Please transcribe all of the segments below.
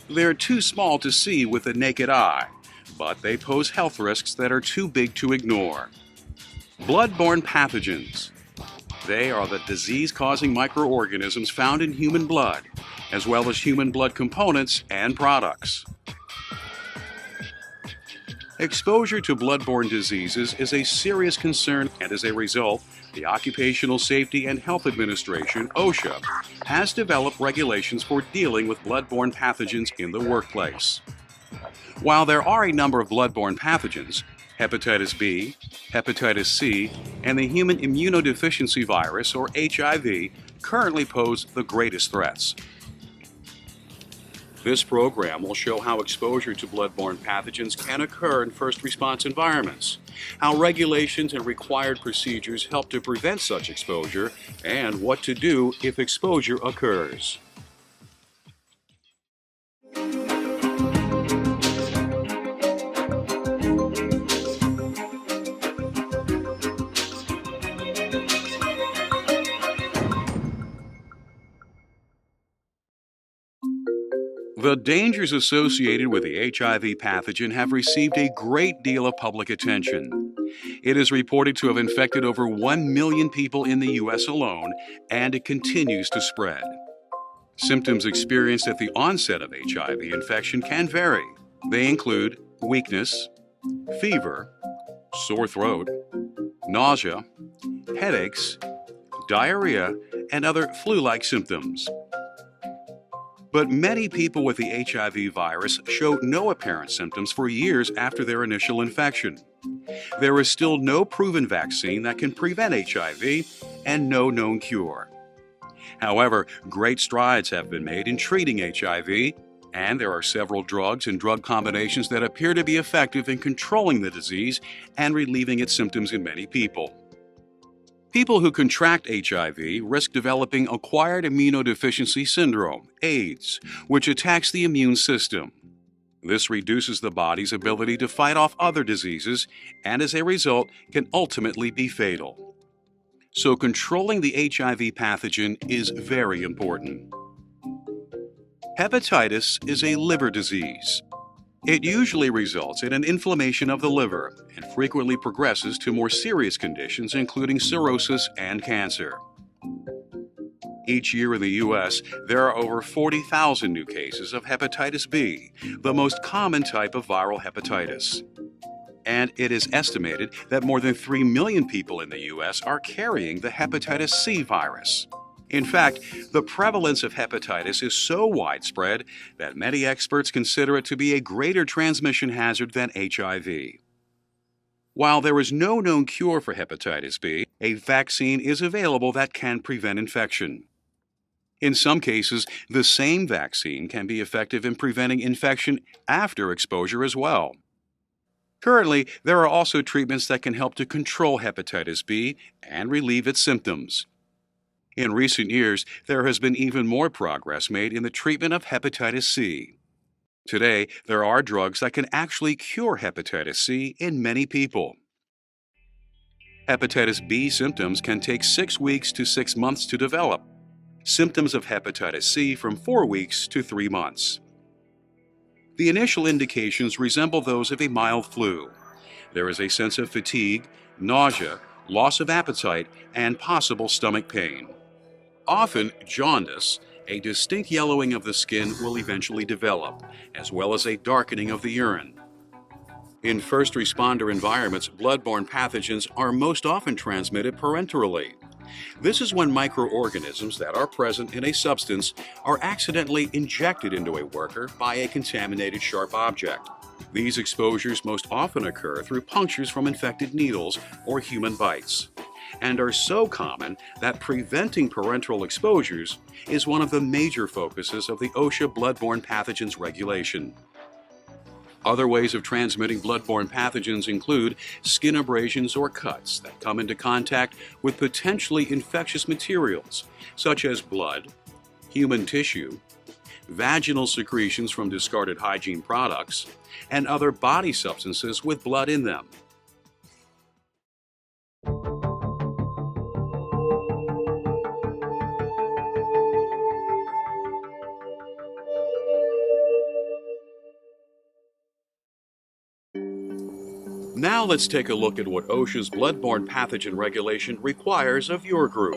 They're too small to see with the naked eye, but they pose health risks that are too big to ignore. Bloodborne pathogens. They are the disease-causing microorganisms found in human blood, as well as human blood components and products. Exposure to bloodborne diseases is a serious concern, and as a result, the Occupational Safety and Health Administration, OSHA, has developed regulations for dealing with bloodborne pathogens in the workplace. While there are a number of bloodborne pathogens, hepatitis B, hepatitis C, and the human immunodeficiency virus, or HIV, currently pose the greatest threats. This program will show how exposure to bloodborne pathogens can occur in first response environments, how regulations and required procedures help to prevent such exposure, and what to do if exposure occurs. The dangers associated with the HIV pathogen have received a great deal of public attention. It is reported to have infected over 1 million people in the U.S. alone, and it continues to spread. Symptoms experienced at the onset of HIV infection can vary. They include weakness, fever, sore throat, nausea, headaches, diarrhea, and other flu-like symptoms. But many people with the HIV virus show no apparent symptoms for years after their initial infection. There is still no proven vaccine that can prevent HIV and no known cure. However, great strides have been made in treating HIV, and there are several drugs and drug combinations that appear to be effective in controlling the disease and relieving its symptoms in many people. People who contract HIV risk developing acquired immunodeficiency syndrome, AIDS, which attacks the immune system. This reduces the body's ability to fight off other diseases and, as a result, can ultimately be fatal. So controlling the HIV pathogen is very important. Hepatitis is a liver disease. It usually results in an inflammation of the liver and frequently progresses to more serious conditions, including cirrhosis and cancer. Each year in the U.S., there are over 40,000 new cases of hepatitis B, the most common type of viral hepatitis. And it is estimated that more than 3 million people in the U.S. are carrying the hepatitis C virus. In fact, the prevalence of hepatitis is so widespread that many experts consider it to be a greater transmission hazard than HIV. While there is no known cure for hepatitis B, a vaccine is available that can prevent infection. In some cases, the same vaccine can be effective in preventing infection after exposure as well. Currently, there are also treatments that can help to control hepatitis B and relieve its symptoms. In recent years, there has been even more progress made in the treatment of hepatitis C. Today, there are drugs that can actually cure hepatitis C in many people. Hepatitis B symptoms can take 6 weeks to 6 months to develop. Symptoms of hepatitis C from 4 weeks to 3 months. The initial indications resemble those of a mild flu. There is a sense of fatigue, nausea, loss of appetite, and possible stomach pain. Often, jaundice, a distinct yellowing of the skin, will eventually develop, as well as a darkening of the urine. In first responder environments, bloodborne pathogens are most often transmitted parenterally. This is when microorganisms that are present in a substance are accidentally injected into a worker by a contaminated sharp object. These exposures most often occur through punctures from infected needles or human bites, and are so common that preventing parenteral exposures is one of the major focuses of the OSHA bloodborne pathogens regulation. Other ways of transmitting bloodborne pathogens include skin abrasions or cuts that come into contact with potentially infectious materials, such as blood, human tissue, vaginal secretions from discarded hygiene products, and other body substances with blood in them. Now let's take a look at what OSHA's bloodborne pathogen regulation requires of your group.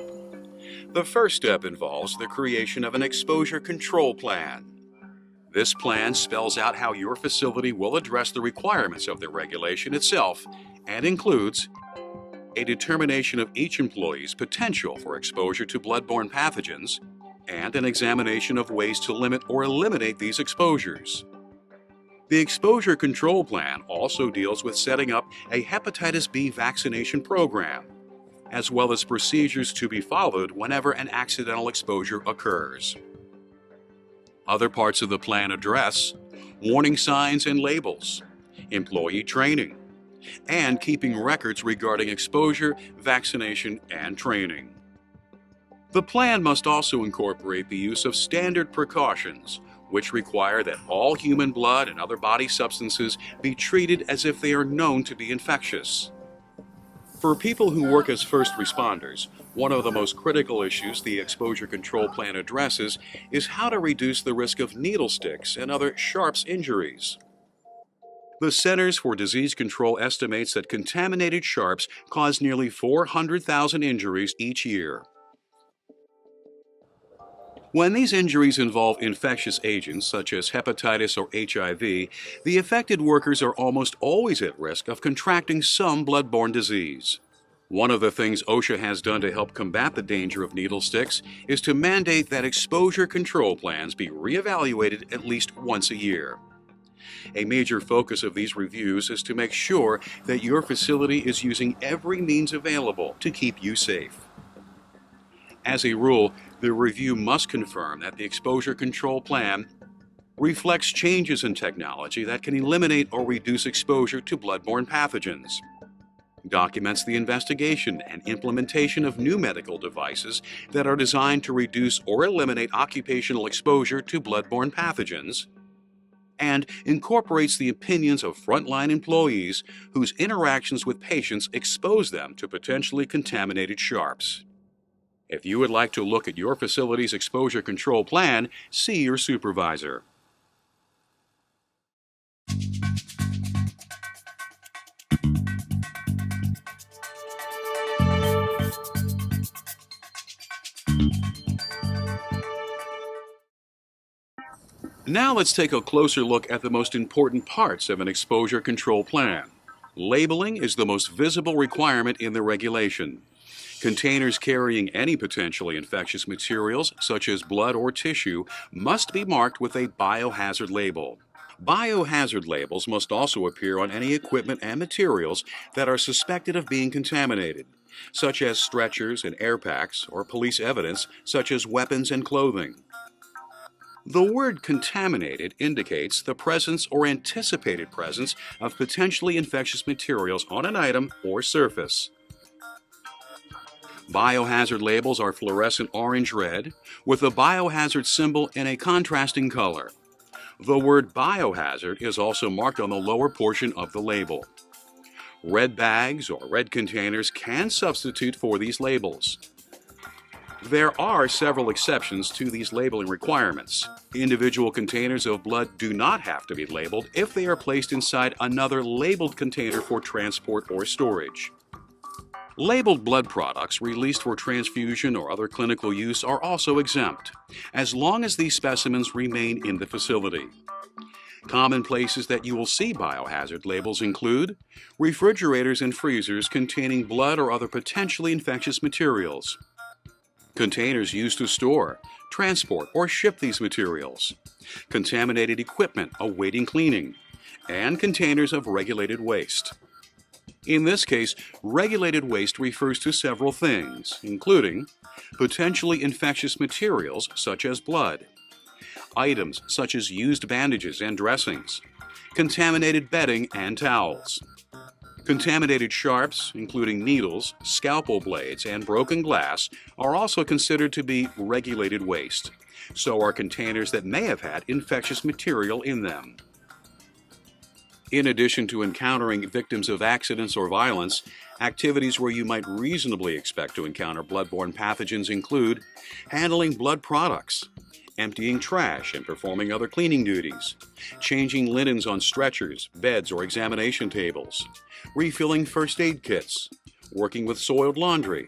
The first step involves the creation of an exposure control plan. This plan spells out how your facility will address the requirements of the regulation itself and includes a determination of each employee's potential for exposure to bloodborne pathogens and an examination of ways to limit or eliminate these exposures. The exposure control plan also deals with setting up a hepatitis B vaccination program, as well as procedures to be followed whenever an accidental exposure occurs. Other parts of the plan address warning signs and labels, employee training, and keeping records regarding exposure, vaccination, and training. The plan must also incorporate the use of standard precautions, which require that all human blood and other body substances be treated as if they are known to be infectious. For people who work as first responders, one of the most critical issues the exposure control plan addresses is how to reduce the risk of needle sticks and other sharps injuries. The Centers for Disease Control estimates that contaminated sharps cause nearly 400,000 injuries each year. When these injuries involve infectious agents such as hepatitis or HIV, the affected workers are almost always at risk of contracting some bloodborne disease. One of the things OSHA has done to help combat the danger of needle sticks is to mandate that exposure control plans be reevaluated at least once a year. A major focus of these reviews is to make sure that your facility is using every means available to keep you safe. As a rule, the review must confirm that the exposure control plan reflects changes in technology that can eliminate or reduce exposure to bloodborne pathogens, documents the investigation and implementation of new medical devices that are designed to reduce or eliminate occupational exposure to bloodborne pathogens, and incorporates the opinions of frontline employees whose interactions with patients expose them to potentially contaminated sharps. If you would like to look at your facility's exposure control plan, see your supervisor. Now let's take a closer look at the most important parts of an exposure control plan. Labeling is the most visible requirement in the regulation. Containers carrying any potentially infectious materials, such as blood or tissue, must be marked with a biohazard label. Biohazard labels must also appear on any equipment and materials that are suspected of being contaminated, such as stretchers and air packs, or police evidence, such as weapons and clothing. The word contaminated indicates the presence or anticipated presence of potentially infectious materials on an item or surface. Biohazard labels are fluorescent orange-red, with the biohazard symbol in a contrasting color. The word biohazard is also marked on the lower portion of the label. Red bags or red containers can substitute for these labels. There are several exceptions to these labeling requirements. Individual containers of blood do not have to be labeled if they are placed inside another labeled container for transport or storage. Labeled blood products released for transfusion or other clinical use are also exempt, as long as these specimens remain in the facility. Common places that you will see biohazard labels include refrigerators and freezers containing blood or other potentially infectious materials, containers used to store, transport, or ship these materials, contaminated equipment awaiting cleaning, and containers of regulated waste. In this case, regulated waste refers to several things, including potentially infectious materials such as blood, items such as used bandages and dressings, contaminated bedding and towels. Contaminated sharps, including needles, scalpel blades, and broken glass, are also considered to be regulated waste. So are containers that may have had infectious material in them. In addition to encountering victims of accidents or violence, activities where you might reasonably expect to encounter bloodborne pathogens include handling blood products, emptying trash and performing other cleaning duties, changing linens on stretchers, beds, or examination tables, refilling first aid kits, working with soiled laundry,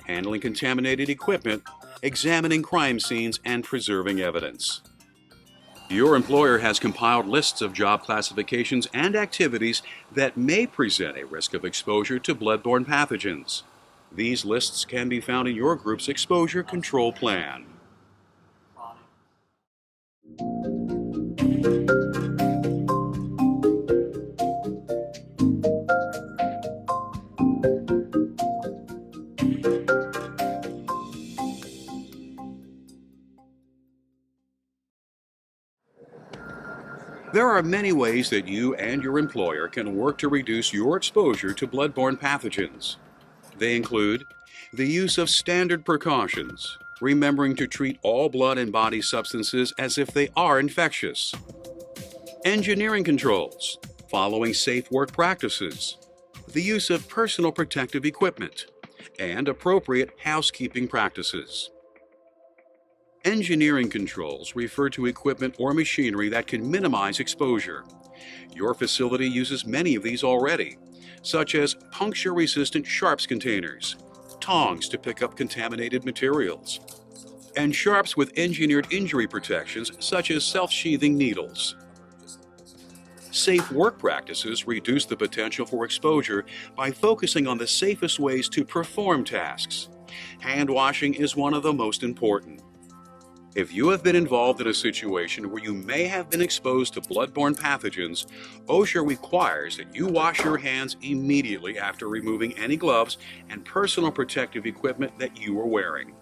handling contaminated equipment, examining crime scenes, and preserving evidence. Your employer has compiled lists of job classifications and activities that may present a risk of exposure to bloodborne pathogens. These lists can be found in your group's exposure control plan. There are many ways that you and your employer can work to reduce your exposure to bloodborne pathogens. They include the use of standard precautions, remembering to treat all blood and body substances as if they are infectious. Engineering controls, following safe work practices, the use of personal protective equipment, and appropriate housekeeping practices. Engineering controls refer to equipment or machinery that can minimize exposure. Your facility uses many of these already, such as puncture-resistant sharps containers, tongs to pick up contaminated materials, and sharps with engineered injury protections such as self-sheathing needles. Safe work practices reduce the potential for exposure by focusing on the safest ways to perform tasks. Hand washing is one of the most important. If you have been involved in a situation where you may have been exposed to bloodborne pathogens, OSHA requires that you wash your hands immediately after removing any gloves and personal protective equipment that you are wearing.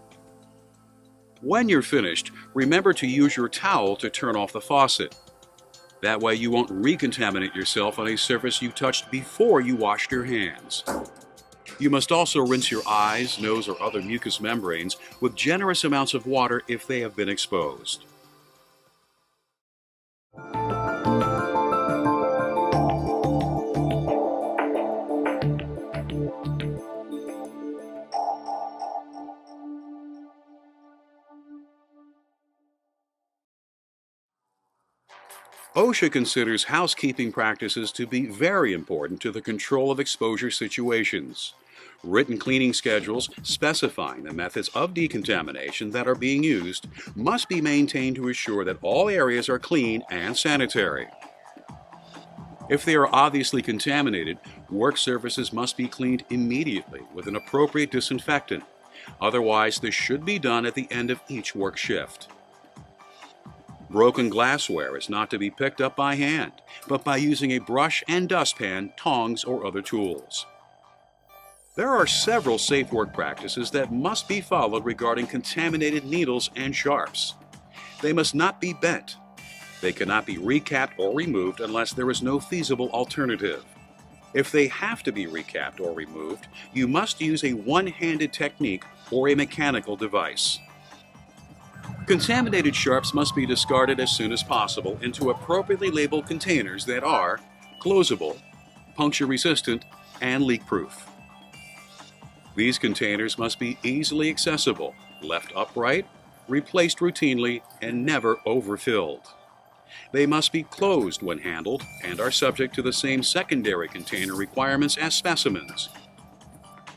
When you're finished, remember to use your towel to turn off the faucet. That way you won't recontaminate yourself on a surface you touched before you washed your hands. You must also rinse your eyes, nose, or other mucous membranes with generous amounts of water if they have been exposed. OSHA considers housekeeping practices to be very important to the control of exposure situations. Written cleaning schedules specifying the methods of decontamination that are being used must be maintained to assure that all areas are clean and sanitary. If they are obviously contaminated, work surfaces must be cleaned immediately with an appropriate disinfectant. Otherwise, this should be done at the end of each work shift. Broken glassware is not to be picked up by hand, but by using a brush and dustpan, tongs, or other tools. There are several safe work practices that must be followed regarding contaminated needles and sharps. They must not be bent. They cannot be recapped or removed unless there is no feasible alternative. If they have to be recapped or removed, you must use a one-handed technique or a mechanical device. Contaminated sharps must be discarded as soon as possible into appropriately labeled containers that are closable, puncture-resistant, and leak-proof. These containers must be easily accessible, left upright, replaced routinely, and never overfilled. They must be closed when handled and are subject to the same secondary container requirements as specimens.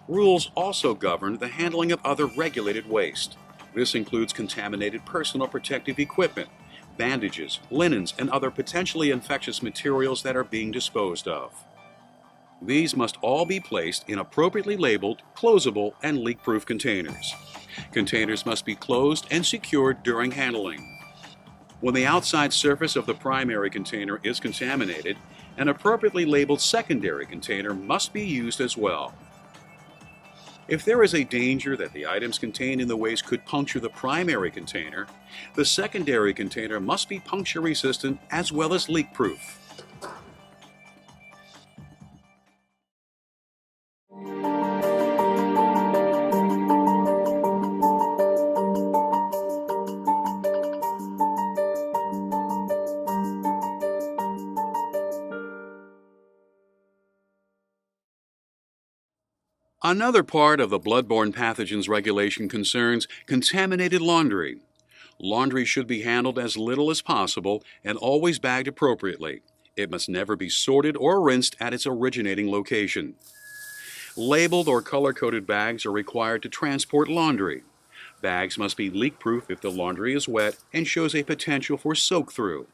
Rules also govern the handling of other regulated waste. This includes contaminated personal protective equipment, bandages, linens, and other potentially infectious materials that are being disposed of. These must all be placed in appropriately labeled, closable, and leak-proof containers. Containers must be closed and secured during handling. When the outside surface of the primary container is contaminated, an appropriately labeled secondary container must be used as well. If there is a danger that the items contained in the waste could puncture the primary container, the secondary container must be puncture-resistant as well as leak-proof. Another part of the bloodborne pathogens regulation concerns contaminated laundry. Laundry should be handled as little as possible and always bagged appropriately. It must never be sorted or rinsed at its originating location. Labeled or color-coded bags are required to transport laundry. Bags must be leak-proof if the laundry is wet and shows a potential for soak-through.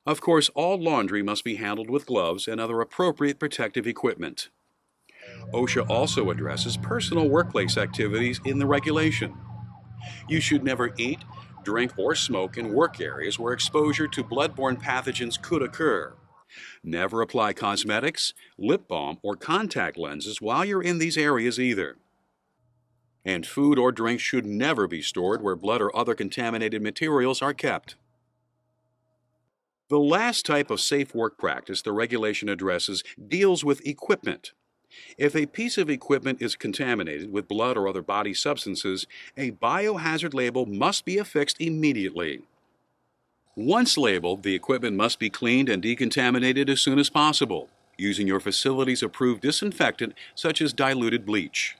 Of course, all laundry must be handled with gloves and other appropriate protective equipment. OSHA also addresses personal workplace activities in the regulation. You should never eat, drink, or smoke in work areas where exposure to bloodborne pathogens could occur. Never apply cosmetics, lip balm, or contact lenses while you're in these areas either. And food or drink should never be stored where blood or other contaminated materials are kept. The last type of safe work practice the regulation addresses deals with equipment. If a piece of equipment is contaminated with blood or other body substances, a biohazard label must be affixed immediately. Once labeled, the equipment must be cleaned and decontaminated as soon as possible, using your facility's approved disinfectant such as diluted bleach.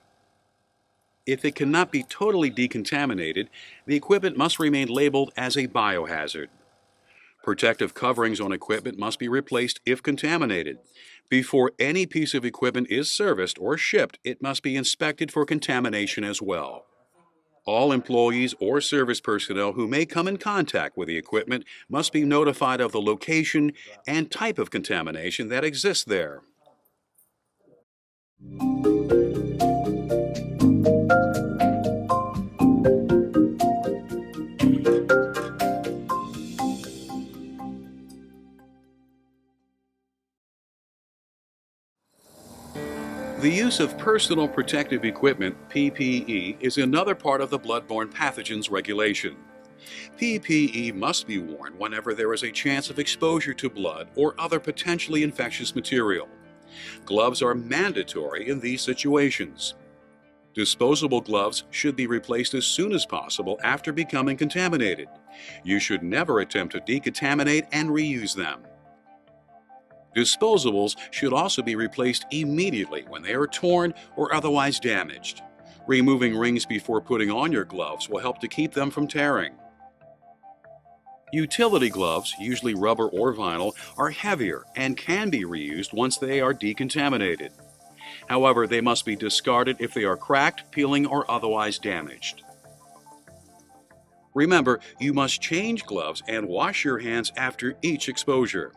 If it cannot be totally decontaminated, the equipment must remain labeled as a biohazard. Protective coverings on equipment must be replaced if contaminated. Before any piece of equipment is serviced or shipped, it must be inspected for contamination as well. All employees or service personnel who may come in contact with the equipment must be notified of the location and type of contamination that exists there. The use of personal protective equipment, PPE, is another part of the bloodborne pathogens regulation. PPE must be worn whenever there is a chance of exposure to blood or other potentially infectious material. Gloves are mandatory in these situations. Disposable gloves should be replaced as soon as possible after becoming contaminated. You should never attempt to decontaminate and reuse them. Disposables should also be replaced immediately when they are torn or otherwise damaged. Removing rings before putting on your gloves will help to keep them from tearing. Utility gloves, usually rubber or vinyl, are heavier and can be reused once they are decontaminated. However, they must be discarded if they are cracked, peeling, or otherwise damaged. Remember, you must change gloves and wash your hands after each exposure.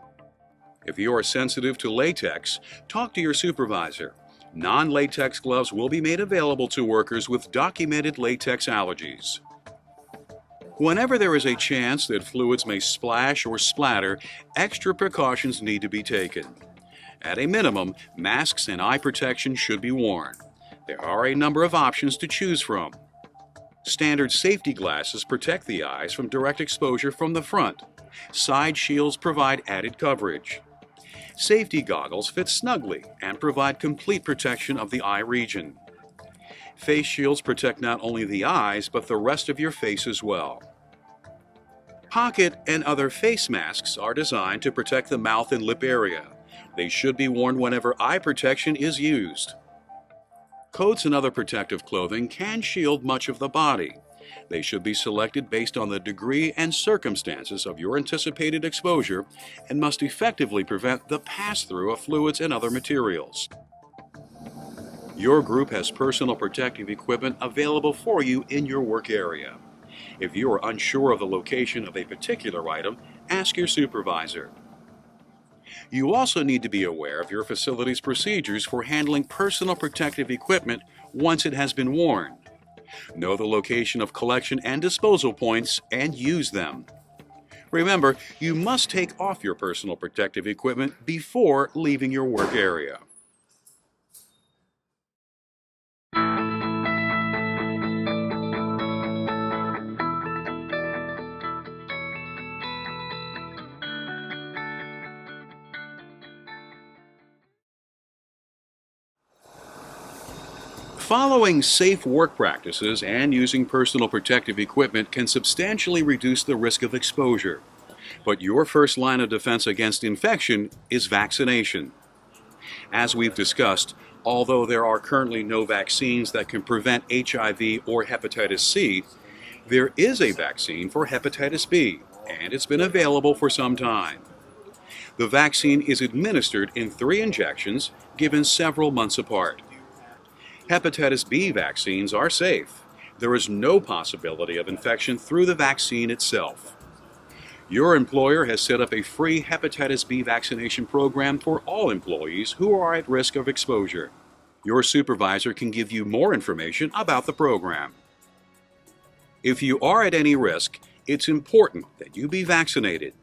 If you are sensitive to latex, talk to your supervisor. Non-latex gloves will be made available to workers with documented latex allergies. Whenever there is a chance that fluids may splash or splatter, extra precautions need to be taken. At a minimum, masks and eye protection should be worn. There are a number of options to choose from. Standard safety glasses protect the eyes from direct exposure from the front. Side shields provide added coverage. Safety goggles fit snugly and provide complete protection of the eye region. Face shields protect not only the eyes, but the rest of your face as well. Pocket and other face masks are designed to protect the mouth and lip area. They should be worn whenever eye protection is used. Coats and other protective clothing can shield much of the body. They should be selected based on the degree and circumstances of your anticipated exposure and must effectively prevent the pass-through of fluids and other materials. Your group has personal protective equipment available for you in your work area. If you are unsure of the location of a particular item, ask your supervisor. You also need to be aware of your facility's procedures for handling personal protective equipment once it has been worn. Know the location of collection and disposal points and use them. Remember, you must take off your personal protective equipment before leaving your work area. Following safe work practices and using personal protective equipment can substantially reduce the risk of exposure. But your first line of defense against infection is vaccination. As we've discussed, although there are currently no vaccines that can prevent HIV or hepatitis C, There is a vaccine for hepatitis B, and it's been available for some time. The vaccine is administered in 3 injections given several months apart. Hepatitis B vaccines are safe. There is no possibility of infection through the vaccine itself. Your employer has set up a free hepatitis B vaccination program for all employees who are at risk of exposure. Your supervisor can give you more information about the program. If you are at any risk, it's important that you be vaccinated.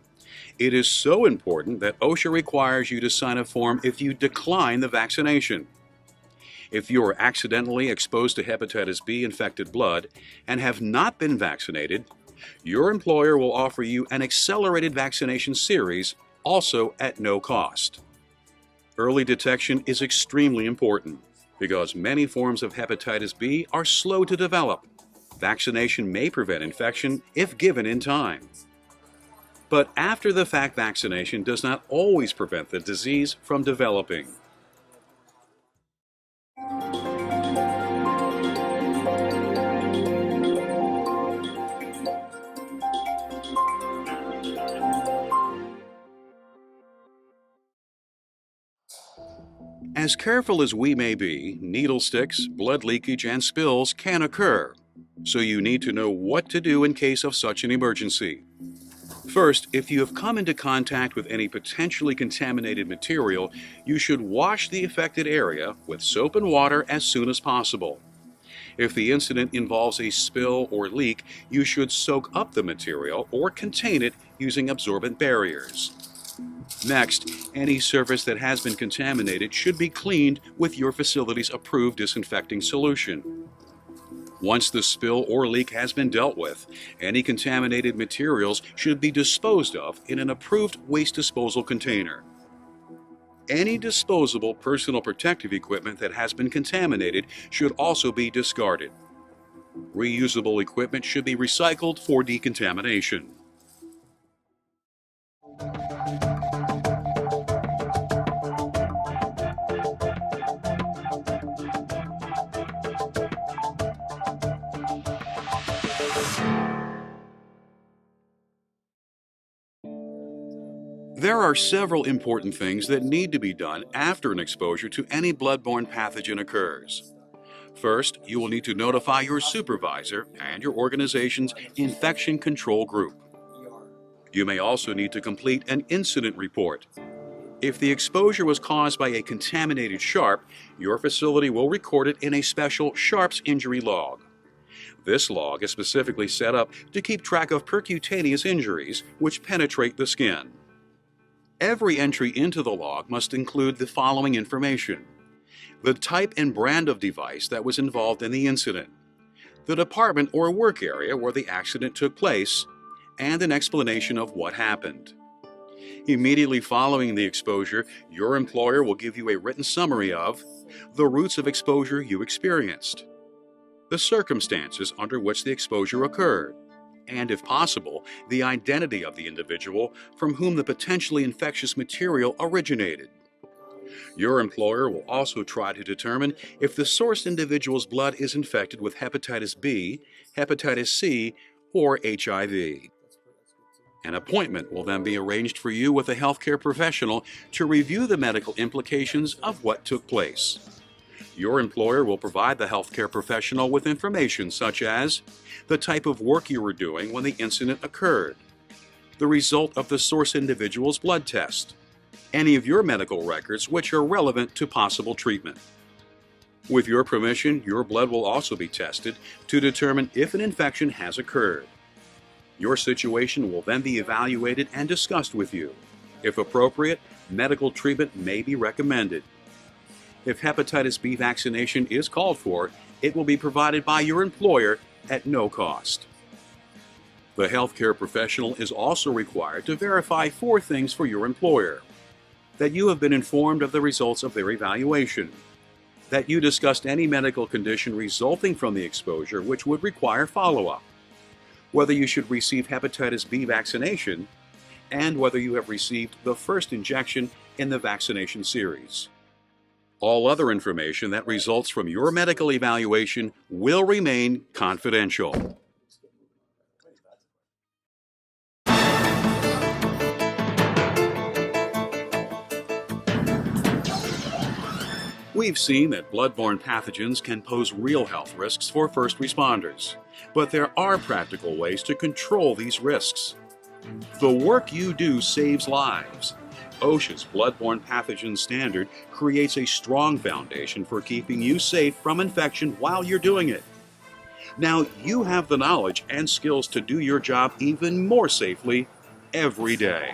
It is so important that OSHA requires you to sign a form if you decline the vaccination. If you are accidentally exposed to hepatitis B infected blood and have not been vaccinated, your employer will offer you an accelerated vaccination series, also at no cost. Early detection is extremely important because many forms of hepatitis B are slow to develop. Vaccination may prevent infection if given in time. But after-the-fact vaccination does not always prevent the disease from developing. As careful as we may be, needle sticks, blood leakage, and spills can occur, so you need to know what to do in case of such an emergency. First, if you have come into contact with any potentially contaminated material, you should wash the affected area with soap and water as soon as possible. If the incident involves a spill or leak, you should soak up the material or contain it using absorbent barriers. Next, any surface that has been contaminated should be cleaned with your facility's approved disinfecting solution. Once the spill or leak has been dealt with, any contaminated materials should be disposed of in an approved waste disposal container. Any disposable personal protective equipment that has been contaminated should also be discarded. Reusable equipment should be recycled for decontamination. There are several important things that need to be done after an exposure to any bloodborne pathogen occurs. First, you will need to notify your supervisor and your organization's infection control group. You may also need to complete an incident report. If the exposure was caused by a contaminated sharp, your facility will record it in a special sharps injury log. This log is specifically set up to keep track of percutaneous injuries which penetrate the skin. Every entry into the log must include the following information: the type and brand of device that was involved in the incident, the department or work area where the accident took place, and an explanation of what happened. Immediately following the exposure, your employer will give you a written summary of the routes of exposure you experienced, the circumstances under which the exposure occurred, and, if possible, the identity of the individual from whom the potentially infectious material originated. Your employer will also try to determine if the source individual's blood is infected with hepatitis B, hepatitis C, or HIV. An appointment will then be arranged for you with a healthcare professional to review the medical implications of what took place. Your employer will provide the healthcare professional with information such as the type of work you were doing when the incident occurred, the result of the source individual's blood test, any of your medical records which are relevant to possible treatment. With your permission, your blood will also be tested to determine if an infection has occurred. Your situation will then be evaluated and discussed with you. If appropriate, medical treatment may be recommended. If hepatitis B vaccination is called for, it will be provided by your employer at no cost. The healthcare professional is also required to verify 4 things for your employer: that you have been informed of the results of their evaluation, that you discussed any medical condition resulting from the exposure which would require follow-up, whether you should receive hepatitis B vaccination, and whether you have received the first injection in the vaccination series. All other information that results from your medical evaluation will remain confidential. We've seen that bloodborne pathogens can pose real health risks for first responders, but there are practical ways to control these risks. The work you do saves lives. OSHA's Bloodborne Pathogen Standard creates a strong foundation for keeping you safe from infection while you're doing it. Now you have the knowledge and skills to do your job even more safely every day.